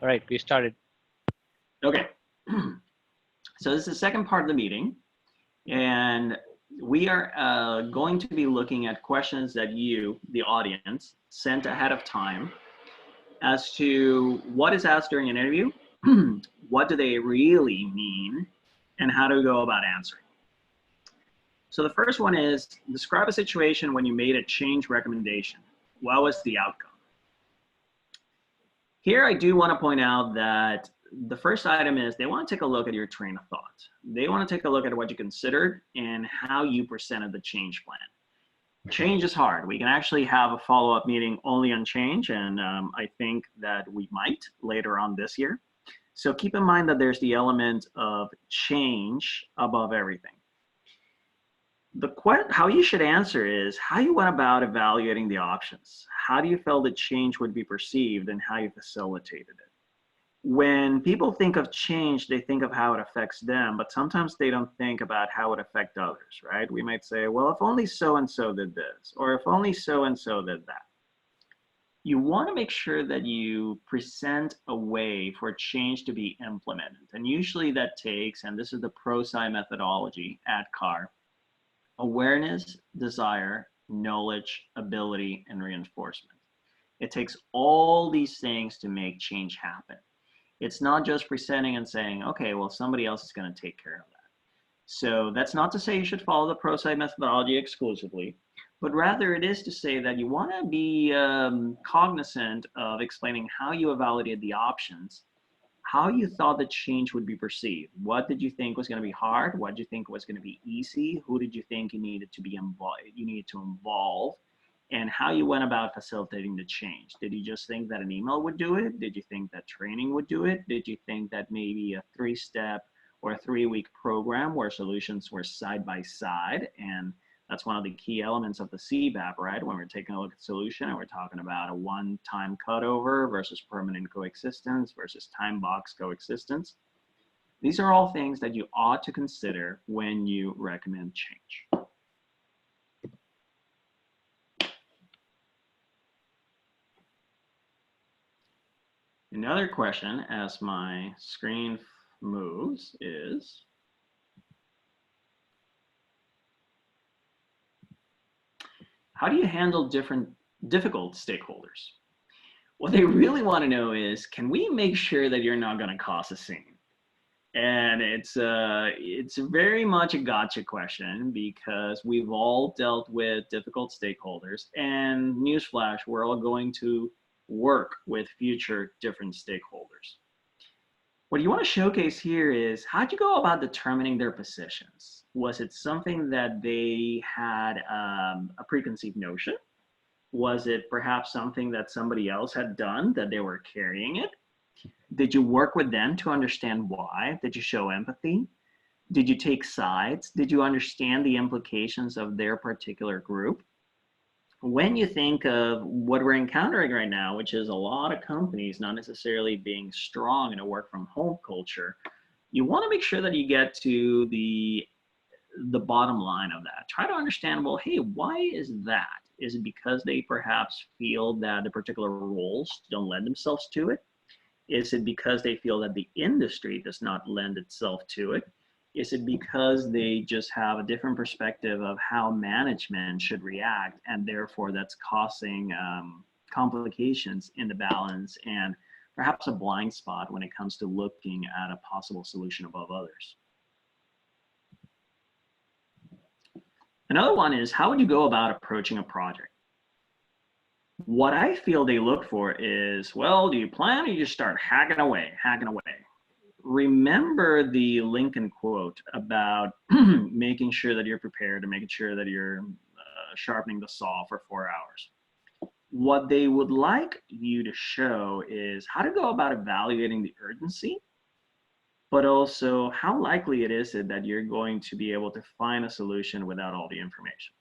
All right, we started. Okay. So this is the second part of the meeting, and we are going to be looking at questions that you, the audience, sent ahead of time as to what is asked during an interview, what do they really mean, and how to go about answering. So the first one is, describe a situation when you made a change recommendation. What was the outcome? Here I do want to point out that the first item is they want to take a look at your train of thought. They want to take a look at what you considered and how you presented the change plan. Change is hard. We can actually have a follow-up meeting only on change, and I think that we might later on this year. So keep in mind that there's the element of change above everything. How you should answer is how you went about evaluating the options. How do you feel that change would be perceived and how you facilitated it? When people think of change, they think of how it affects them, but sometimes they don't think about how it affects others, right? We might say, well, if only so-and-so did this, or if only so-and-so did that. You want to make sure that you present a way for change to be implemented. And usually that takes, and this is the ProSci methodology at CAR, awareness, desire, knowledge, ability, and reinforcement. It takes all these things to make change happen. It's not just presenting and saying, okay, well, somebody else is going to take care of that. So that's not to say you should follow the ProSci methodology exclusively, but rather it is to say that you want to be cognizant of explaining how you evaluated the options, how you thought the change would be perceived. What did you think was going to be hard? What did you think was going to be easy? Who did you think you needed to involve? And how you went about facilitating the change. Did you just think that an email would do it? Did you think that training would do it? Did you think that maybe a 3-step or a 3-week program where solutions were side by side? And that's one of the key elements of the CBAP, right? When we're taking a look at solution and we're talking about a one-time cutover versus permanent coexistence versus time box coexistence. These are all things that you ought to consider when you recommend change. Another question as my screen moves is, how do you handle difficult stakeholders? What they really want to know is, can we make sure that you're not going to cause a scene? And it's very much a gotcha question because we've all dealt with difficult stakeholders, and newsflash, we're all going to work with future different stakeholders. What you want to showcase here is, how'd you go about determining their positions? Was it something that they had a preconceived notion? Was it perhaps something that somebody else had done that they were carrying it? Did you work with them to understand why? Did you show empathy? Did you take sides? Did you understand the implications of their particular group? When you think of what we're encountering right now, which is a lot of companies not necessarily being strong in a work from home culture, you want to make sure that you get to the bottom line of that. Try to understand, well, hey, why is that? Is it because they perhaps feel that the particular roles don't lend themselves to it? Is it because they feel that the industry does not lend itself to it? Is it because they just have a different perspective of how management should react, and therefore that's causing complications in the balance and perhaps a blind spot when it comes to looking at a possible solution above others? Another one is, how would you go about approaching a project? What I feel they look for is, well, do you plan or you just start hacking away? Remember the Lincoln quote about making sure that you're prepared and making sure that you're sharpening the saw for 4 hours. What they would like you to show is how to go about evaluating the urgency, but also how likely it is that you're going to be able to find a solution without all the information.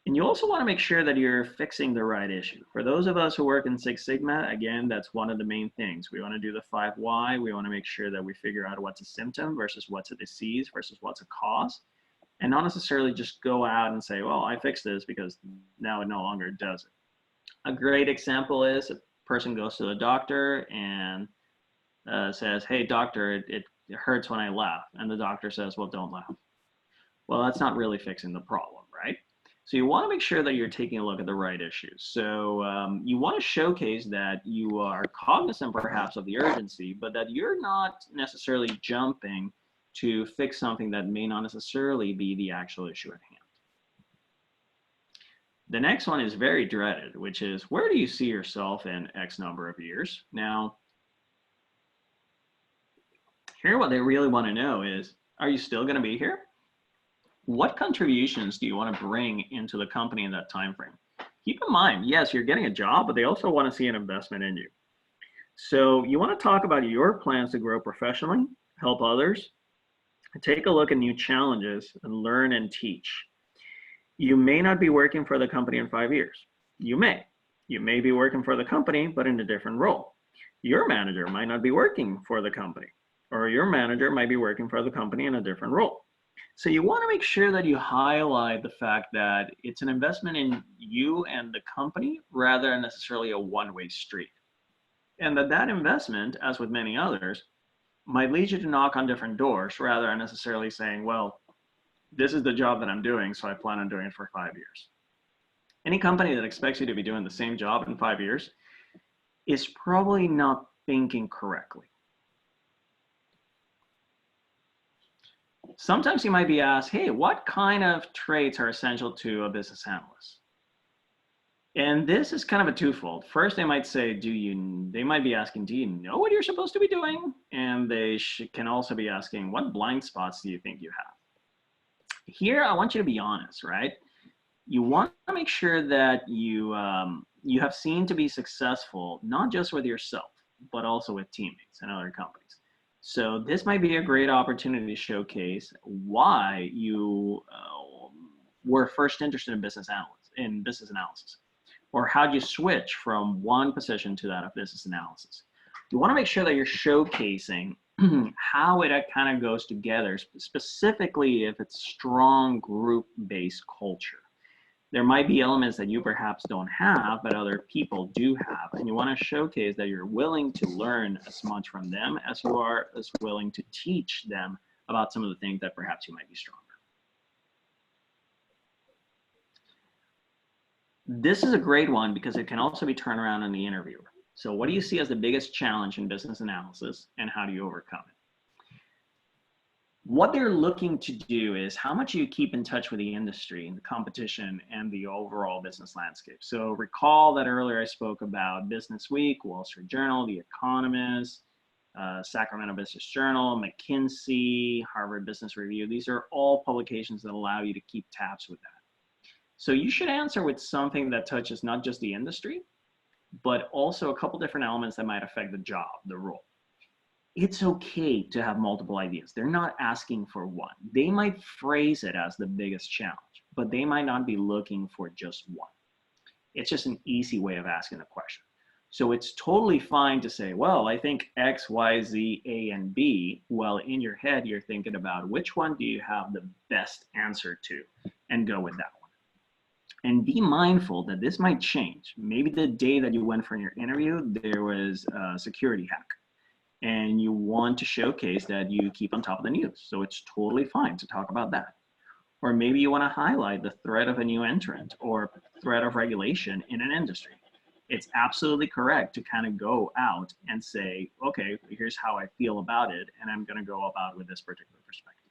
And you also want to make sure that you're fixing the right issue. For those of us who work in Six Sigma, again, that's one of the main things. We want to do the 5 why. We want to make sure that we figure out what's a symptom versus what's a disease versus what's a cause, and not necessarily just go out and say, well, I fixed this because now it no longer does it. A great example is person goes to the doctor and says, hey, doctor, it hurts when I laugh. And the doctor says, well, don't laugh. Well, that's not really fixing the problem, right? So you want to make sure that you're taking a look at the right issues. So you want to showcase that you are cognizant perhaps of the urgency, but that you're not necessarily jumping to fix something that may not necessarily be the actual issue at hand. The next one is very dreaded, which is, where do you see yourself in X number of years? Now, here what they really want to know is, are you still going to be here? What contributions do you want to bring into the company in that time frame? Keep in mind, yes, you're getting a job, but they also want to see an investment in you. So you want to talk about your plans to grow professionally, help others, take a look at new challenges, and learn and teach. You may not be working for the company in 5 years. You may. You may be working for the company, but in a different role. Your manager might not be working for the company, or your manager might be working for the company in a different role. So you want to make sure that you highlight the fact that it's an investment in you and the company rather than necessarily a one-way street. And that investment, as with many others, might lead you to knock on different doors rather than necessarily saying, well, this is the job that I'm doing, so I plan on doing it for 5 years. Any company that expects you to be doing the same job in 5 years is probably not thinking correctly. Sometimes you might be asked, hey, what kind of traits are essential to a business analyst? And this is kind of a twofold. First, they might say, they might be asking, do you know what you're supposed to be doing? And they can also be asking, what blind spots do you think you have? Here, I want you to be honest, right? You want to make sure that you have seen to be successful, not just with yourself, but also with teammates and other companies. So this might be a great opportunity to showcase why you were first interested in business analysis, or how you switch from one position to that of business analysis. You want to make sure that you're showcasing how it kind of goes together, specifically if it's strong group-based culture. There might be elements that you perhaps don't have, but other people do have. And you want to showcase that you're willing to learn as much from them as you are as willing to teach them about some of the things that perhaps you might be stronger. This is a great one because it can also be turned around on the interviewer. So what do you see as the biggest challenge in business analysis, and how do you overcome it? What they're looking to do is how much you keep in touch with the industry and the competition and the overall business landscape. So recall that earlier I spoke about Business Week, Wall Street Journal, The Economist, Sacramento Business Journal, McKinsey, Harvard Business Review. These are all publications that allow you to keep tabs with that. So you should answer with something that touches not just the industry, but also a couple different elements that might affect the job, the role. It's okay to have multiple ideas. They're not asking for one. They might phrase it as the biggest challenge, but they might not be looking for just one. It's just an easy way of asking the question. So it's totally fine to say, well, I think X, Y, Z, A, and B. Well, in your head, you're thinking about which one do you have the best answer to, and go with that one. And be mindful that this might change. Maybe the day that you went for your interview, there was a security hack, and you want to showcase that you keep on top of the news. So it's totally fine to talk about that. Or maybe you want to highlight the threat of a new entrant or threat of regulation in an industry. It's absolutely correct to kind of go out and say, okay, here's how I feel about it, and I'm going to go about with this particular perspective.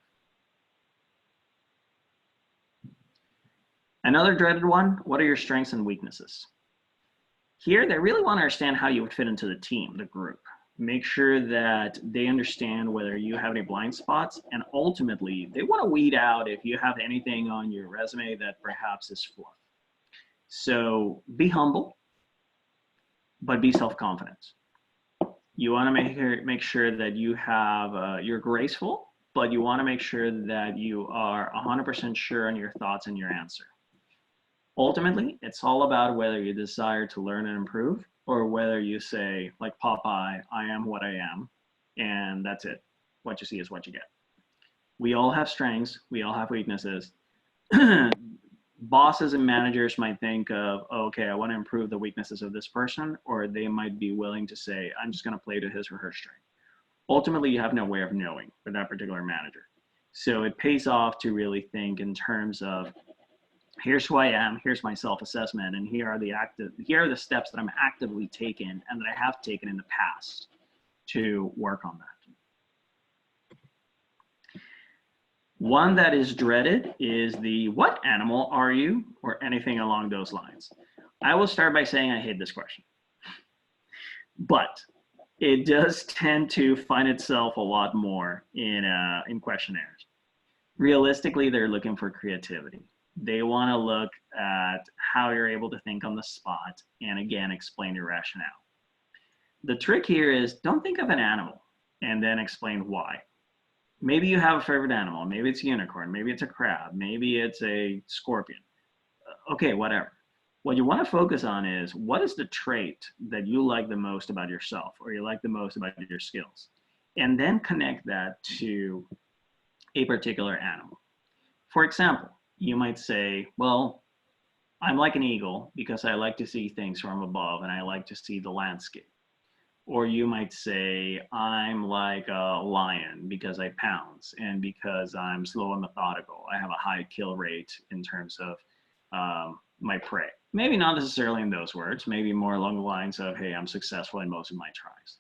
Another dreaded one, what are your strengths and weaknesses? Here, they really want to understand how you would fit into the team, the group. Make sure that they understand whether you have any blind spots, and ultimately, they want to weed out if you have anything on your resume that perhaps is fluff. So be humble, but be self-confident. You want to make sure that you have, you're graceful, but you want to make sure that you are 100% sure on your thoughts and your answer. Ultimately, it's all about whether you desire to learn and improve, or whether you say, like Popeye, I am what I am, and that's it. What you see is what you get. We all have strengths. We all have weaknesses. bosses and managers might think of, oh, okay, I want to improve the weaknesses of this person, or they might be willing to say, I'm just going to play to his or her strength. Ultimately, you have no way of knowing for that particular manager. So it pays off to really think in terms of, here's who I am, here's my self-assessment, and here are the steps that I'm actively taking and that I have taken in the past to work on that. One that is dreaded is the what animal are you, or anything along those lines. I will start by saying I hate this question, but it does tend to find itself a lot more in questionnaires. Realistically, they're looking for creativity. They want to look at how you're able to think on the spot and, again, explain your rationale. The trick here is don't think of an animal and then explain why. Maybe you have a favorite animal. Maybe it's a unicorn. Maybe it's a crab. Maybe it's a scorpion. Okay, whatever. What you want to focus on is, what is the trait that you like the most about yourself, or you like the most about your skills? And then connect that to a particular animal. For example, you might say, well, I'm like an eagle because I like to see things from above and I like to see the landscape. Or you might say, I'm like a lion because I pounce and because I'm slow and methodical. I have a high kill rate in terms of my prey. Maybe not necessarily in those words, maybe more along the lines of, hey, I'm successful in most of my tries.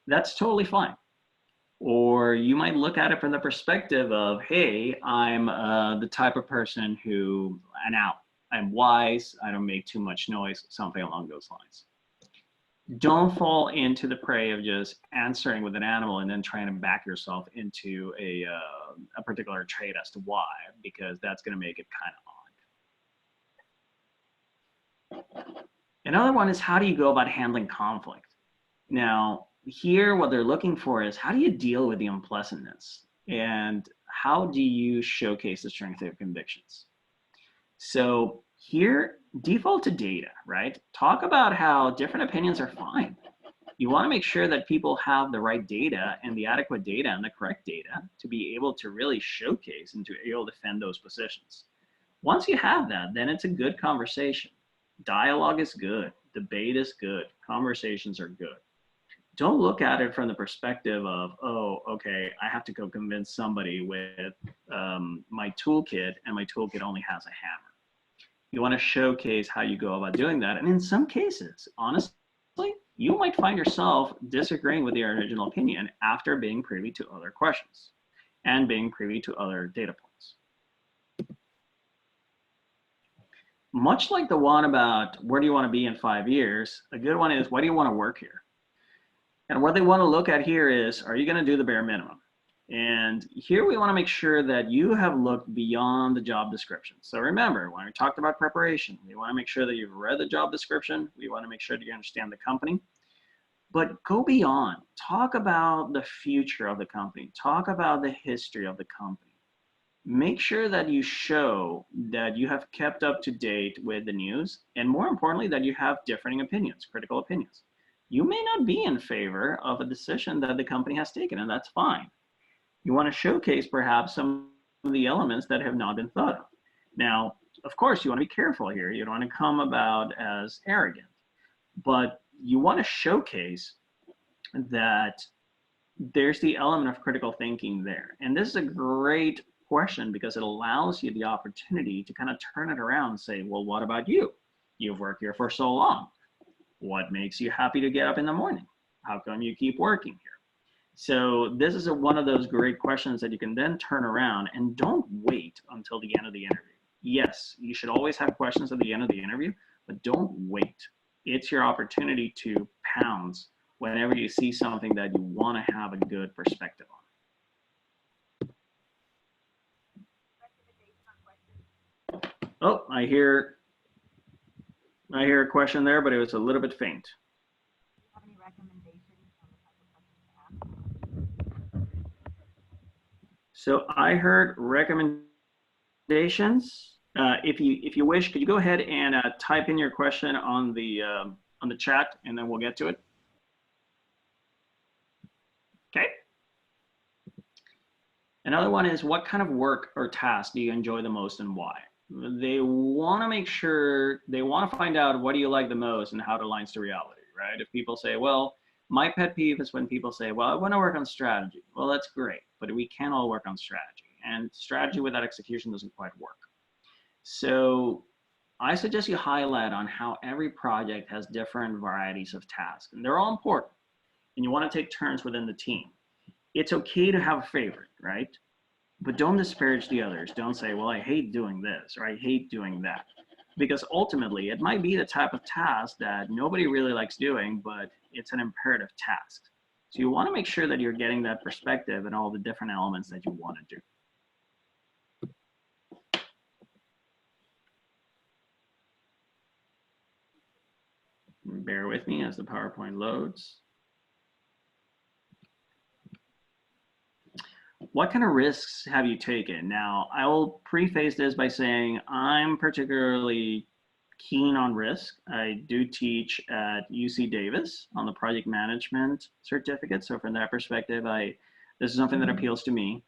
That's totally fine. Or you might look at it from the perspective of, hey, I'm the type of person who, I'm wise, I don't make too much noise, something along those lines. Don't fall into the prey of just answering with an animal and then trying to back yourself into a particular trait as to why, because that's going to make it kind of odd. Another one is, how do you go about handling conflict? Now, here what they're looking for is, how do you deal with the unpleasantness? And how do you showcase the strength of your convictions? So here, default to data, right? Talk about how different opinions are fine. You want to make sure that people have the right data and the adequate data and the correct data to be able to really showcase and to be able to defend those positions. Once you have that, then it's a good conversation. Dialogue is good. Debate is good. Conversations are good. Don't look at it from the perspective of, oh, okay, I have to go convince somebody with my toolkit, and my toolkit only has a hammer. You want to showcase how you go about doing that. And in some cases, honestly, you might find yourself disagreeing with the original opinion after being privy to other questions and being privy to other data points. Much like the one about where do you want to be in 5 years, a good one is, why do you want to work here? And what they want to look at here is, are you going to do the bare minimum? And here we want to make sure that you have looked beyond the job description. So remember, when we talked about preparation, we want to make sure that you've read the job description. We want to make sure that you understand the company. But go beyond. Talk about the future of the company. Talk about the history of the company. Make sure that you show that you have kept up to date with the news, and more importantly, that you have differing opinions, critical opinions. You may not be in favor of a decision that the company has taken, and that's fine. You want to showcase perhaps some of the elements that have not been thought of. Now, of course, you want to be careful here. You don't want to come about as arrogant, but you want to showcase that there's the element of critical thinking there. And this is a great question because it allows you the opportunity to kind of turn it around and say, well, what about you? You've worked here for so long. What makes you happy to get up in the morning? How come you keep working here? So this is one of those great questions that you can then turn around, and don't wait until the end of the interview. Yes, you should always have questions at the end of the interview, but don't wait. It's your opportunity to pounce whenever you see something that you want to have a good perspective on. Oh, I hear a question there, but it was a little bit faint. So I heard recommendations. If you wish, could you go ahead and type in your question on the chat, and then we'll get to it. Okay. Another one is, what kind of work or task do you enjoy the most and why? They want to make sure, they want to find out what do you like the most and how it aligns to reality, right? If people say, well, my pet peeve is when people say, well, I want to work on strategy. Well, that's great, but we can't all work on strategy. And strategy without execution doesn't quite work. So I suggest you highlight on how every project has different varieties of tasks, and they're all important. And you want to take turns within the team. It's okay to have a favorite, right? But don't disparage the others. Don't say, well, I hate doing this or I hate doing that. Because ultimately, it might be the type of task that nobody really likes doing, but it's an imperative task. So you want to make sure that you're getting that perspective and all the different elements that you want to do. Bear with me as the PowerPoint loads. What kind of risks have you taken? Now, I will preface this by saying I'm particularly keen on risk. I do teach at UC Davis on the project management certificate. So from that perspective, this is something that appeals to me.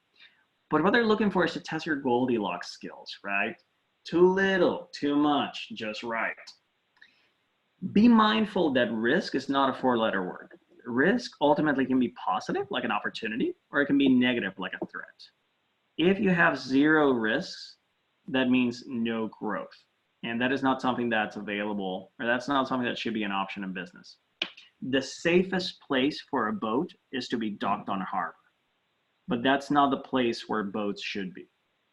But what they're looking for is to test your Goldilocks skills, right? Too little, too much, just right. Be mindful that risk is not a four-letter word. Risk ultimately can be positive, like an opportunity, or it can be negative, like a threat. If you have zero risks, that means no growth. And that is not something that's available, or that's not something that should be an option in business. The safest place for a boat is to be docked on a harbor. But that's not the place where boats should be,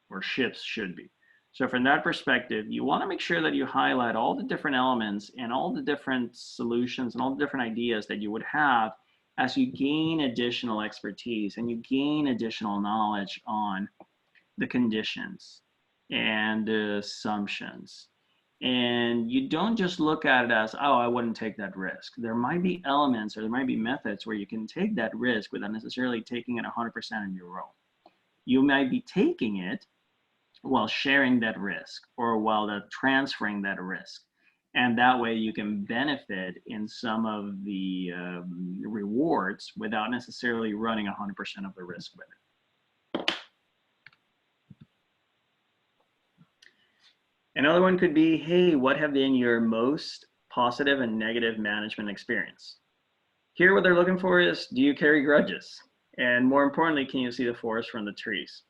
or ships should be. So from that perspective, you want to make sure that you highlight all the different elements and all the different solutions and all the different ideas that you would have as you gain additional expertise and you gain additional knowledge on the conditions and the assumptions. And you don't just look at it as, oh, I wouldn't take that risk. There might be elements or there might be methods where you can take that risk without necessarily taking it 100% in your role. You might be taking it while sharing that risk or while transferring that risk. And that way you can benefit in some of the rewards without necessarily running 100% of the risk with it. Another one could be, hey, what have been your most positive and negative management experience? Here, what they're looking for is, do you carry grudges? And more importantly, can you see the forest from the trees?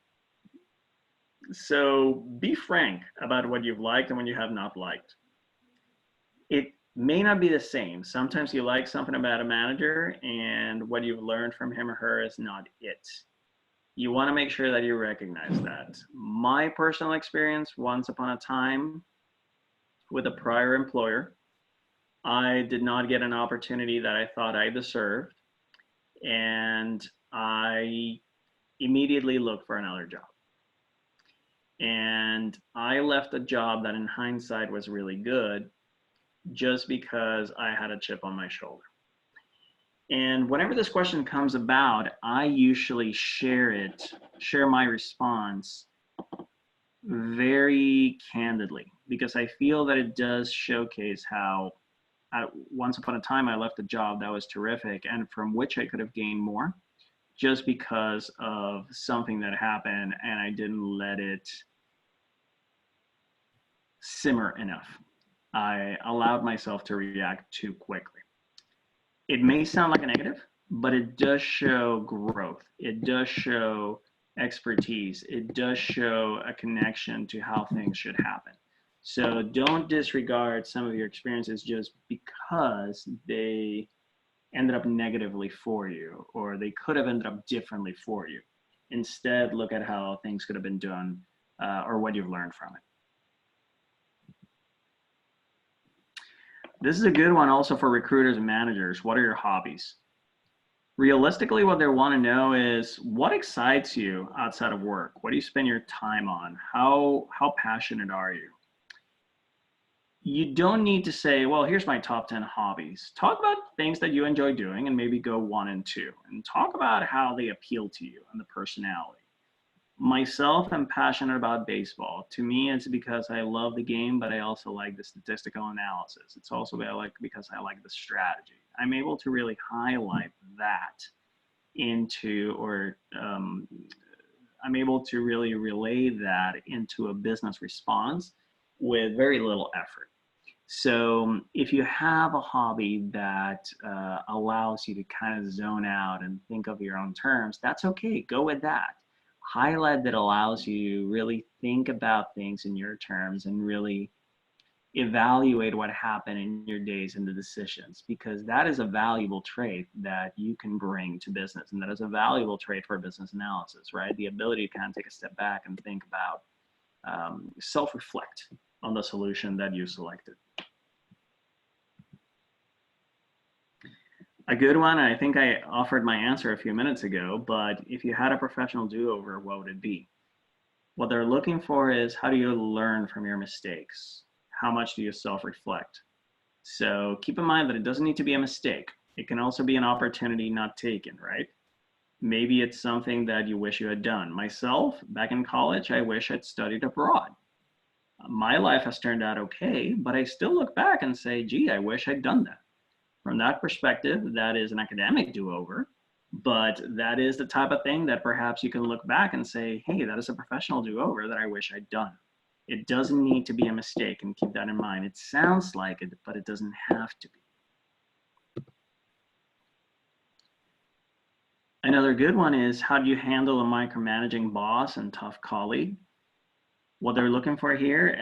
So be frank about what you've liked and what you have not liked. It may not be the same. Sometimes you like something about a manager and what you've learned from him or her is not it. You want to make sure that you recognize that. My personal experience, once upon a time with a prior employer, I did not get an opportunity that I thought I deserved, and I immediately looked for another job. And I left a job that in hindsight was really good just because I had a chip on my shoulder. And whenever this question comes about, I usually share my response very candidly, because I feel that it does showcase how once upon a time I left a job that was terrific and from which I could have gained more just because of something that happened and I didn't let it simmer enough. I allowed myself to react too quickly. It may sound like a negative, but it does show growth. It does show expertise. It does show a connection to how things should happen. So don't disregard some of your experiences just because they ended up negatively for you, or they could have ended up differently for you. Instead, look at how things could have been done or what you've learned from it. This is a good one also for recruiters and managers. What are your hobbies? Realistically, what they want to know is what excites you outside of work? What do you spend your time on? How passionate are you? You don't need to say, well, here's my top 10 hobbies. Talk about things that you enjoy doing and maybe go 1 and 2 and talk about how they appeal to you and the personality. Myself, I'm passionate about baseball. To me, it's because I love the game, but I also like the statistical analysis. It's also because I like the strategy. I'm able to really highlight that into, or I'm able to really relay that into a business response with very little effort. So if you have a hobby that allows you to kind of zone out and think of your own terms, that's okay. Go with that. Highlight that allows you to really think about things in your terms and really evaluate what happened in your days and the decisions, because that is a valuable trait that you can bring to business, and that is a valuable trait for business analysis, right? The ability to kind of take a step back and think about, self-reflect on the solution that you selected. A good one, I think I offered my answer a few minutes ago, but if you had a professional do-over, what would it be? What they're looking for is, how do you learn from your mistakes? How much do you self-reflect? So keep in mind that it doesn't need to be a mistake. It can also be an opportunity not taken, right? Maybe it's something that you wish you had done. Myself, back in college, I wish I'd studied abroad. My life has turned out okay, but I still look back and say, gee, I wish I'd done that. From that perspective, that is an academic do-over, but that is the type of thing that perhaps you can look back and say, hey, that is a professional do-over that I wish I'd done. It doesn't need to be a mistake, and keep that in mind. It sounds like it, but it doesn't have to be. Another good one is, how do you handle a micromanaging boss and tough colleague? What they're looking for here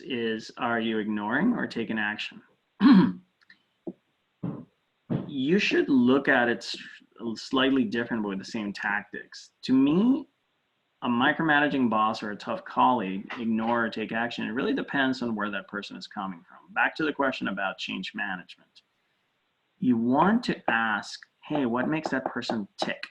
is, are you ignoring or taking action? You should look at it slightly different, but with the same tactics. To me, a micromanaging boss or a tough colleague, ignore or take action, it really depends on where that person is coming from. Back to the question about change management. You want to ask, hey, what makes that person tick?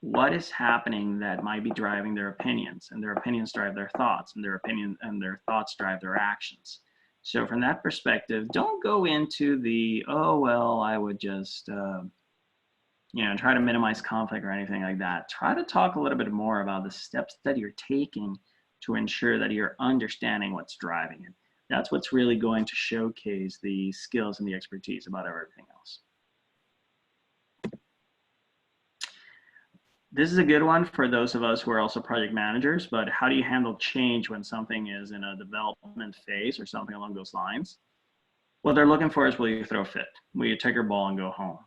What is happening that might be driving their opinions, and their opinions drive their thoughts, and their thoughts drive their actions. So from that perspective, don't go into the, oh, well, I would just, try to minimize conflict or anything like that. Try to talk a little bit more about the steps that you're taking to ensure that you're understanding what's driving it. That's what's really going to showcase the skills and the expertise about everything else. This is a good one for those of us who are also project managers, but how do you handle change when something is in a development phase or something along those lines? What they're looking for is, will you throw a fit? Will you take your ball and go home?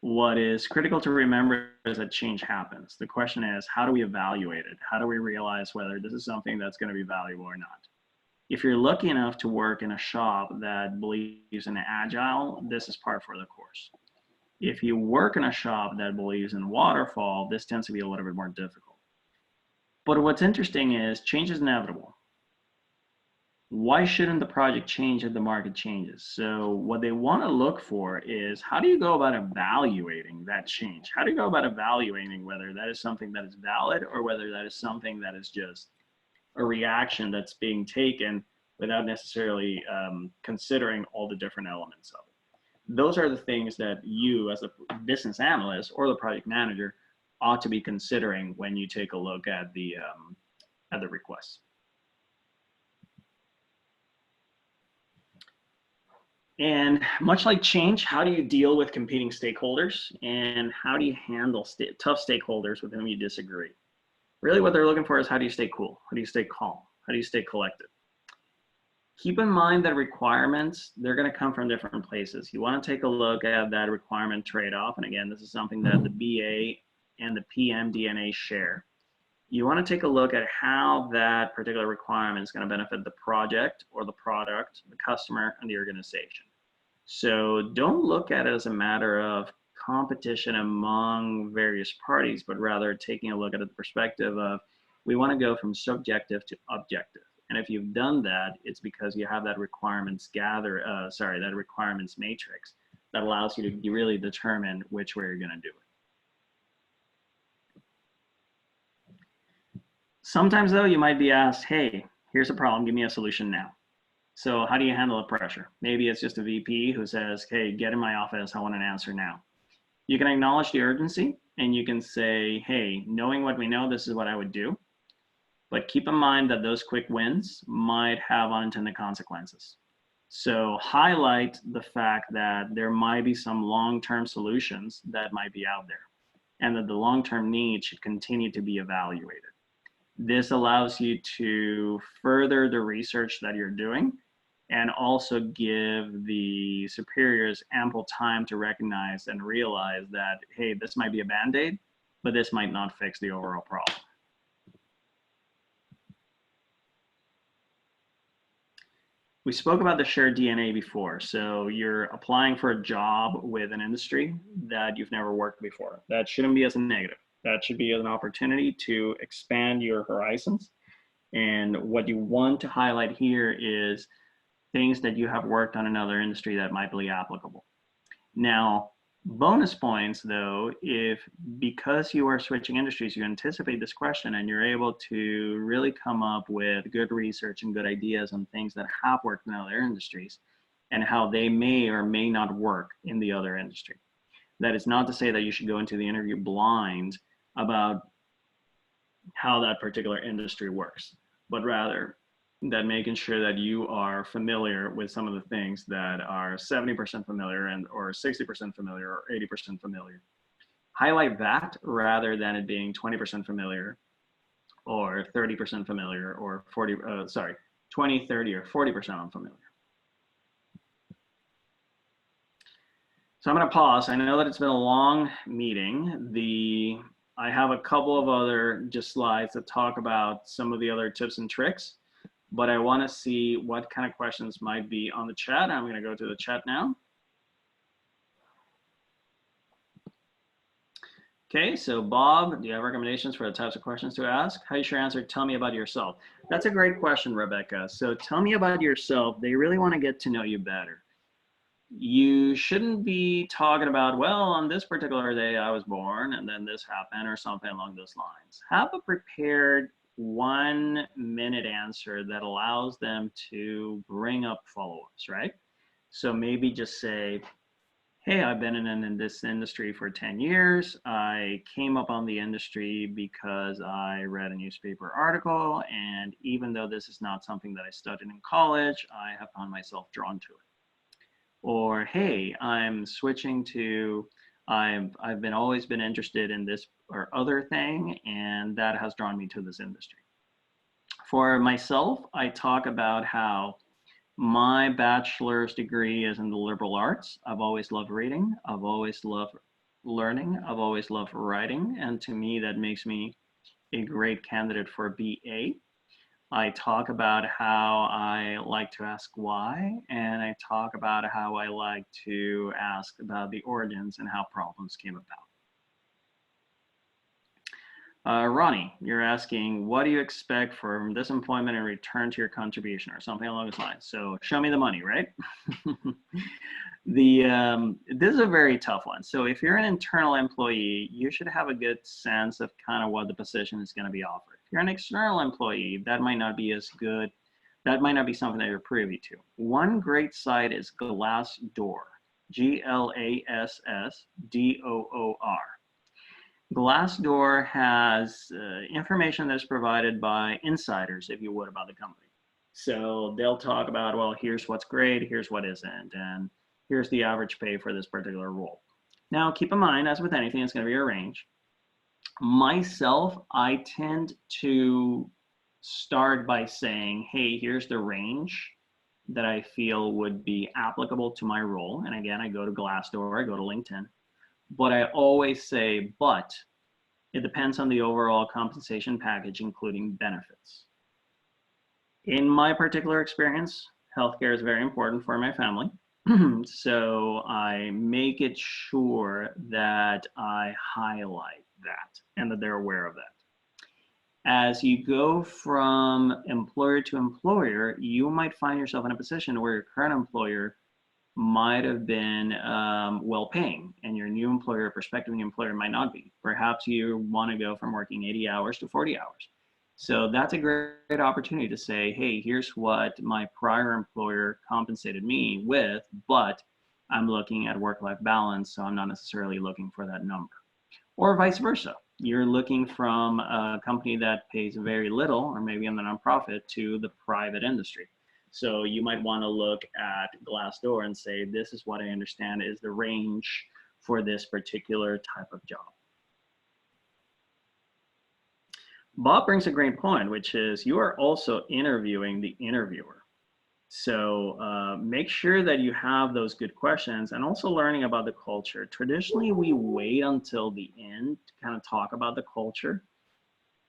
What is critical to remember is that change happens. The question is, how do we evaluate it? How do we realize whether this is something that's going to be valuable or not? If you're lucky enough to work in a shop that believes in agile, this is par for the course. If you work in a shop that believes in waterfall, this tends to be a little bit more difficult. But what's interesting is, change is inevitable. Why shouldn't the project change if the market changes? So what they want to look for is, how do you go about evaluating that change? How do you go about evaluating whether that is something that is valid or whether that is something that is just a reaction that's being taken without necessarily considering all the different elements of it? Those are the things that you as a business analyst or the project manager ought to be considering when you take a look at the requests. And much like change, how do you deal with competing stakeholders, and how do you handle tough stakeholders with whom you disagree? Really what they're looking for is, how do you stay cool? How do you stay calm? How do you stay collected? Keep in mind that requirements, they're going to come from different places. You want to take a look at that requirement trade-off. And again, this is something that the BA and the PM DNA share. You want to take a look at how that particular requirement is going to benefit the project or the product, the customer, and the organization. So don't look at it as a matter of competition among various parties, but rather taking a look at the perspective of, we want to go from subjective to objective. And if you've done that, it's because you have that requirements that requirements matrix that allows you to really determine which way you're going to do it. Sometimes though, you might be asked, hey, here's a problem, give me a solution now. So how do you handle the pressure? Maybe it's just a VP who says, hey, get in my office, I want an answer now. You can acknowledge the urgency and you can say, hey, knowing what we know, this is what I would do. But keep in mind that those quick wins might have unintended consequences. So highlight the fact that there might be some long-term solutions that might be out there, and that the long-term needs should continue to be evaluated. This allows you to further the research that you're doing and also give the superiors ample time to recognize and realize that, hey, this might be a Band-Aid, but this might not fix the overall problem. We spoke about the shared DNA before. So you're applying for a job with an industry that you've never worked before. That shouldn't be as a negative. That should be an opportunity to expand your horizons. And what you want to highlight here is things that you have worked on in another industry that might be applicable. Now, bonus points though, if because you are switching industries, you anticipate this question and you're able to really come up with good research and good ideas on things that have worked in other industries and how they may or may not work in the other industry. That is not to say that you should go into the interview blind about how that particular industry works, but rather that making sure that you are familiar with some of the things that are 70% familiar and or 60% familiar or 80% familiar. Highlight that rather than it being 20% familiar or 30% familiar or 20, 30 or 40% unfamiliar. So I'm going to pause. I know that it's been a long meeting. I have a couple of other just slides that talk about some of the other tips and tricks, but I want to see what kind of questions might be on the chat. I'm going to go to the chat now. Okay, so Bob, do you have recommendations for the types of questions to ask? How you should answer, tell me about yourself. That's a great question, Rebecca. So tell me about yourself. They really want to get to know you better. You shouldn't be talking about, well, on this particular day I was born and then this happened or something along those lines. Have a prepared 1 minute answer that allows them to bring up follow-ups, right? So maybe just say, hey, I've been in this industry for 10 years. I came up on the industry because I read a newspaper article, and even though this is not something that I studied in college, I have found myself drawn to it. Or, hey, I'm switching to, I've always been interested in this or other thing, and that has drawn me to this industry. For myself, I talk about how my bachelor's degree is in the liberal arts. I've always loved reading. I've always loved learning. I've always loved writing. And to me, that makes me a great candidate for BA. I talk about how I like to ask why, and I talk about how I like to ask about the origins and how problems came about. Ronnie, you're asking, what do you expect from this employment in return to your contribution or something along those lines? So show me the money, right? This is a very tough one. So if you're an internal employee, you should have a good sense of kind of what the position is going to be offered. If you're an external employee, that might not be as good. That might not be something that you're privy to. One great site is Glassdoor, Glassdoor. Glassdoor has information that's provided by insiders, if you would, about the company. So they'll talk about, well, here's what's great, here's what isn't, and here's the average pay for this particular role. Now, keep in mind, as with anything, it's going to be a range. Myself, I tend to start by saying, hey, here's the range that I feel would be applicable to my role. And again, I go to Glassdoor, I go to LinkedIn. But I always say, but it depends on the overall compensation package, including benefits. In my particular experience, healthcare is very important for my family. So I make it sure that I highlight that and that they're aware of that. As you go from employer to employer, you might find yourself in a position where your current employer might have been well-paying, and your new employer, prospective new employer, might not be. Perhaps you want to go from working 80 hours to 40 hours. So that's a great opportunity to say, hey, here's what my prior employer compensated me with, but I'm looking at work-life balance, so I'm not necessarily looking for that number. Or vice versa. You're looking from a company that pays very little, or maybe in the nonprofit, to the private industry. So you might want to look at Glassdoor and say, this is what I understand is the range for this particular type of job. Bob brings a great point, which is you are also interviewing the interviewer. So make sure that you have those good questions and also learning about the culture. Traditionally, we wait until the end to kind of talk about the culture.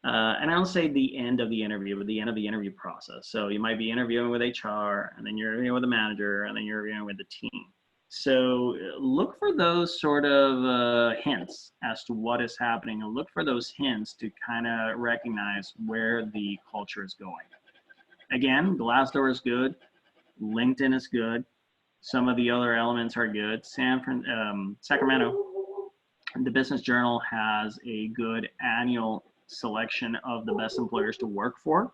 And I don't say the end of the interview, but the end of the interview process. So you might be interviewing with HR, and then you're interviewing with the manager, and then you're interviewing with the team. So look for those sort of hints as to what is happening, and look for those hints to kind of recognize where the culture is going. Again, Glassdoor is good, LinkedIn is good, some of the other elements are good. Sacramento, the Business Journal has a good annual selection of the best employers to work for.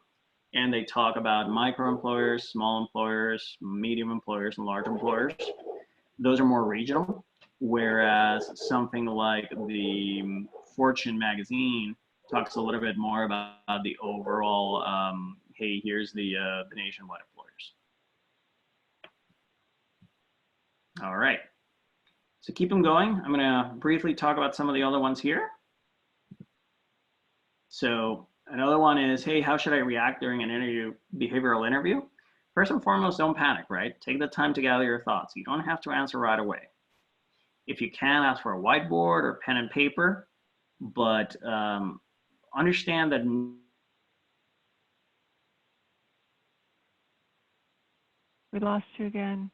And they talk about micro employers, small employers, medium employers, and large employers. Those are more regional, whereas something like the Fortune magazine talks a little bit more about the overall, hey, here's the nationwide employers. All right. So keep them going. I'm going to briefly talk about some of the other ones here. So another one is, hey, how should I react during an interview, behavioral interview? First and foremost, don't panic, right? Take the time to gather your thoughts. You don't have to answer right away. If you can, ask for a whiteboard or pen and paper, but understand that we lost you again.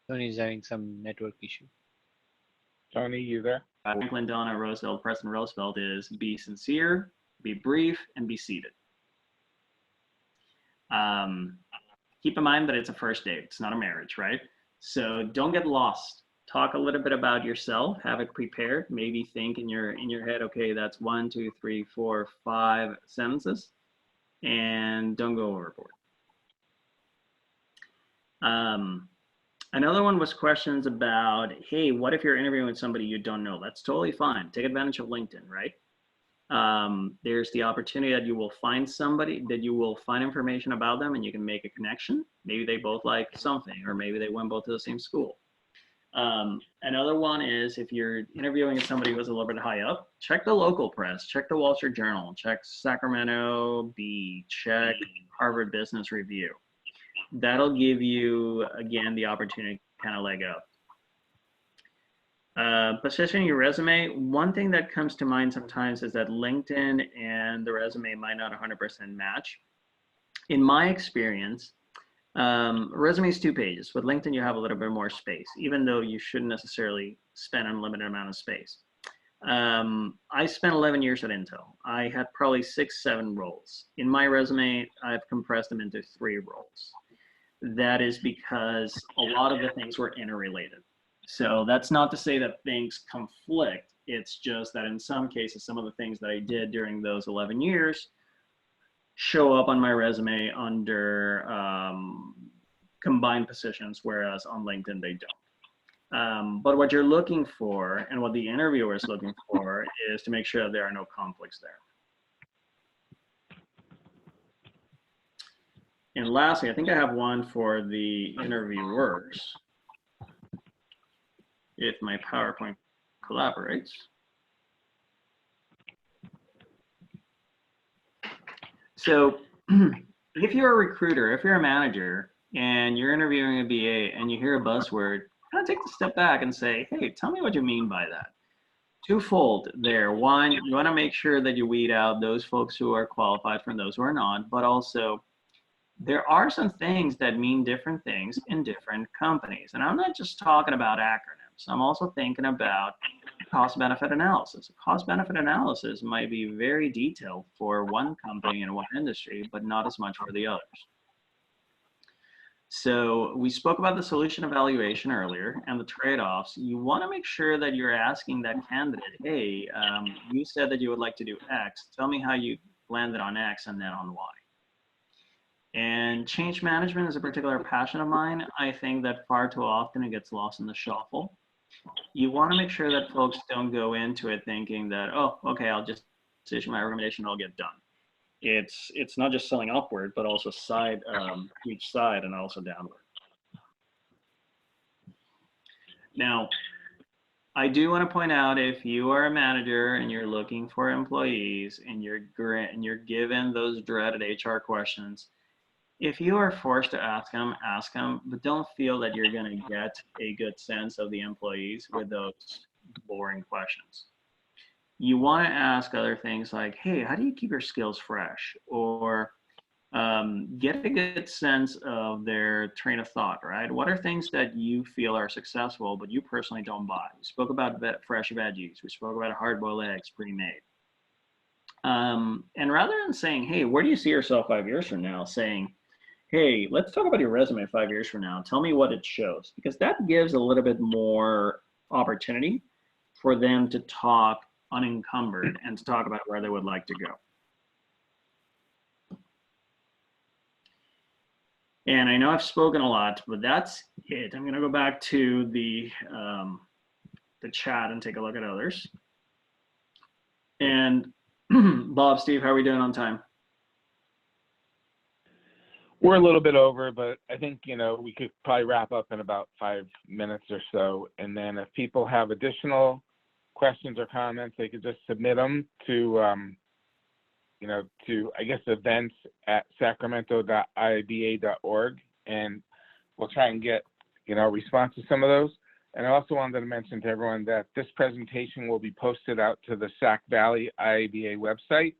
Tony is having some network issue. Tony, you there? Franklin Delano Roosevelt, President Roosevelt is be sincere, be brief, and be seated. Keep in mind that it's a first date. It's not a marriage, right? So don't get lost. Talk a little bit about yourself. Have it prepared. Maybe think in your head, okay, that's 1, 2, 3, 4, 5 sentences, and don't go overboard. Another one was questions about, hey, what if you're interviewing with somebody you don't know? That's totally fine. Take advantage of LinkedIn, right? There's the opportunity that you will find somebody, that you will find information about them and you can make a connection. Maybe they both like something, or maybe they went both to the same school. Another one is if you're interviewing somebody who's a little bit high up, check the local press, check the Wall Street Journal, check Sacramento Bee, check Harvard Business Review. That'll give you, again, the opportunity to kind of leg up. Positioning your resume, one thing that comes to mind sometimes is that LinkedIn and the resume might not 100% match. In my experience, resume is 2 pages. With LinkedIn, you have a little bit more space, even though you shouldn't necessarily spend an unlimited amount of space. I spent 11 years at Intel. I had probably 6, 7 roles. In my resume, I've compressed them into 3 roles. That is because a lot of the things were interrelated. So that's not to say that things conflict. It's just that in some cases, some of the things that I did during those 11 years show up on my resume under combined positions, whereas on LinkedIn, they don't. But what you're looking for and what the interviewer is looking for is to make sure that there are no conflicts there. And lastly, I think I have one for the interviewers. If my PowerPoint collaborates. So if you're a recruiter, if you're a manager, and you're interviewing a BA and you hear a buzzword, kind of take a step back and say, hey, tell me what you mean by that. Twofold there. One, you want to make sure that you weed out those folks who are qualified from those who are not, but also there are some things that mean different things in different companies. And I'm not just talking about acronyms. I'm also thinking about cost-benefit analysis. A cost-benefit analysis might be very detailed for one company in one industry, but not as much for the others. So we spoke about the solution evaluation earlier and the trade-offs. You want to make sure that you're asking that candidate, hey, you said that you would like to do X. Tell me how you landed on X and then on Y. And change management is a particular passion of mine. I think that far too often it gets lost in the shuffle. You want to make sure that folks don't go into it thinking that, oh, okay, I'll just issue my recommendation, it'll get done. It's not just selling upward, but also each side and also downward. Now, I do want to point out, if you are a manager and you're looking for employees and you're given those dreaded HR questions, if you are forced to ask them, but don't feel that you're going to get a good sense of the employees with those boring questions. You want to ask other things like, hey, how do you keep your skills fresh? Or get a good sense of their train of thought, right? What are things that you feel are successful, but you personally don't buy? We spoke about fresh veggies. We spoke about hard-boiled eggs pre-made. And rather than saying, hey, where do you see yourself 5 years from now? Saying, hey, let's talk about your resume 5 years from now. Tell me what it shows, because that gives a little bit more opportunity for them to talk unencumbered and to talk about where they would like to go. And I know I've spoken a lot, but that's it. I'm going to go back to the chat and take a look at others. And Bob, Steve, how are we doing on time? We're a little bit over, but I think, you know, we could probably wrap up in about 5 minutes or so. And then if people have additional questions or comments, they could just submit them to, you know, to, I guess, events@sacramento.iiba.org. And we'll try and get, you know, a response to some of those. And I also wanted to mention to everyone that this presentation will be posted out to the Sac Valley IIBA website.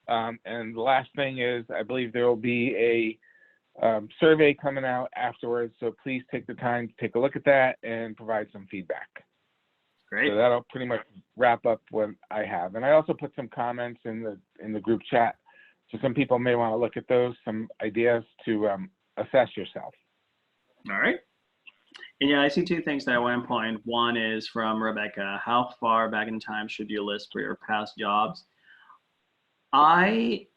And the last thing is, I believe there will be a survey coming out afterwards, so please take the time to take a look at that and provide some feedback. Great. So that'll pretty much wrap up what I have. And I also put some comments in the group chat, so some people may want to look at those, some ideas to assess yourself. All right. And yeah, I see two things that I want to point. One is from Rebecca. How far back in time should you list for your past jobs? I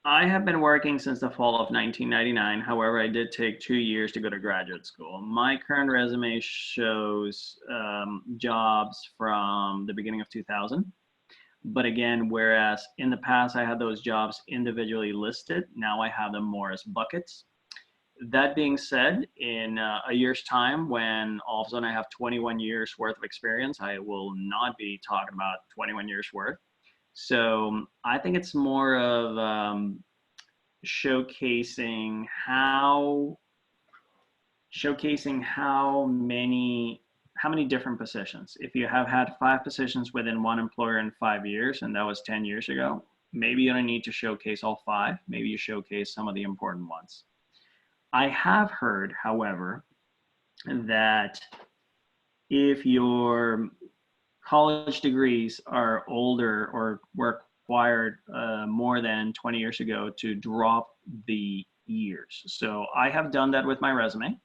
have been working since the fall of 1999. However, I did take 2 years to go to graduate school. My current resume shows jobs from the beginning of 2000. But again, whereas in the past I had those jobs individually listed, now I have them more as buckets. That being said, in a year's time, when all of a sudden I have 21 years worth of experience, I will not be talking about 21 years worth. So I think it's more of showcasing how many different positions. If you have had 5 positions within one employer in 5 years, and that was 10 years ago, maybe you don't need to showcase all 5. Maybe you showcase some of the important ones. I have heard, however, that if your college degrees are older or were acquired more than 20 years ago, to drop the years. So I have done that with my resume.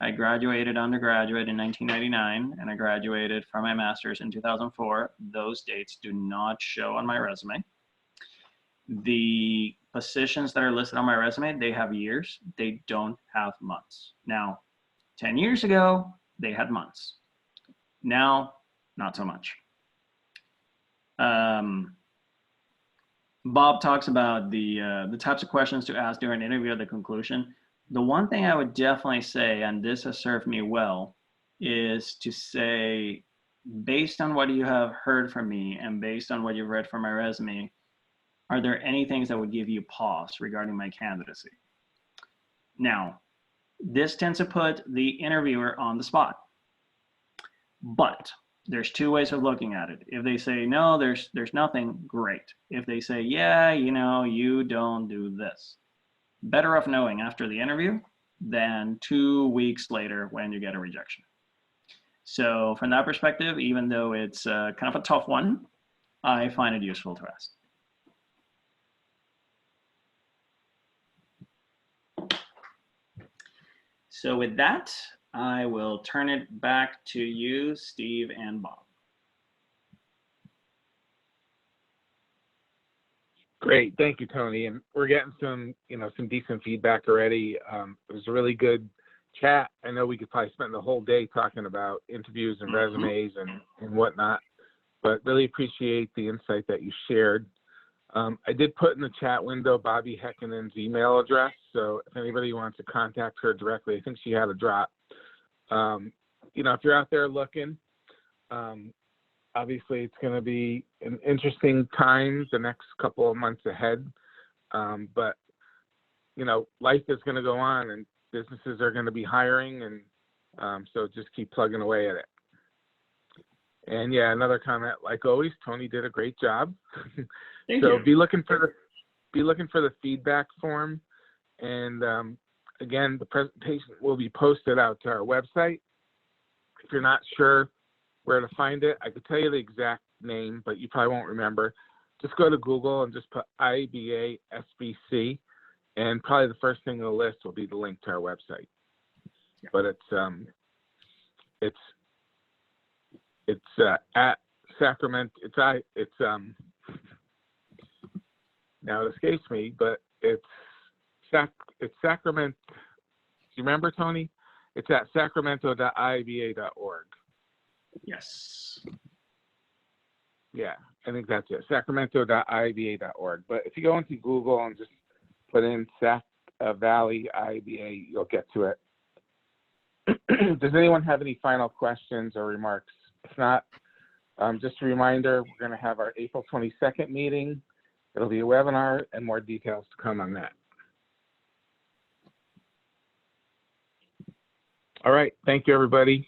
I graduated undergraduate in 1999, and I graduated from my master's in 2004. Those dates do not show on my resume. The positions that are listed on my resume, they have years, they don't have months. Now, 10 years ago, they had months. Now, not so much. Bob talks about the types of questions to ask during an interview at the conclusion. The one thing I would definitely say, and this has served me well, is to say, based on what you have heard from me and based on what you've read from my resume, are there any things that would give you pause regarding my candidacy? Now, this tends to put the interviewer on the spot, but there's 2 ways of looking at it. If they say, no, there's nothing, great. If they say, yeah, you know, you don't do this. Better off knowing after the interview than 2 weeks later when you get a rejection. So from that perspective, even though it's kind of a tough one, I find it useful to ask. So with that, I will turn it back to you, Steve and Bob. Great, thank you, Tony. And we're getting some decent feedback already. It was a really good chat. I know we could probably spend the whole day talking about interviews and resumes and whatnot, but really appreciate the insight that you shared. I did put in the chat window Bobby Heckinen's email address, so if anybody wants to contact her directly, I think she had a drop. if you're out there looking, obviously it's going to be an interesting time the next couple of months ahead. But, life is going to go on and businesses are going to be hiring. And so just keep plugging away at it. And yeah, another comment, like always, Tony did a great job. Thank So you. be looking for the feedback form. And again, the presentation will be posted out to our website. If you're not sure where to find it, I could tell you the exact name, but you probably won't remember. Just go to Google and just put IIBA SVC, and probably the first thing on the list will be the link to our website. Yeah. But it's at Sacramento. It's now it escapes me, but it's Sacramento. Do you remember, Tony? It's at sacramento.iiba.org. Yes. Yeah, I think that's it. Sacramento.iiba.org. But if you go into Google and just put in Sac Valley IIBA, you'll get to it. Does anyone have any final questions or remarks? If not, just a reminder, we're going to have our April 22nd meeting. It'll be a webinar and more details to come on that. All right. Thank you, everybody.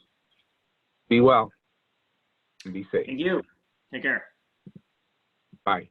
Be well and be safe. Thank you. Take care. Bye.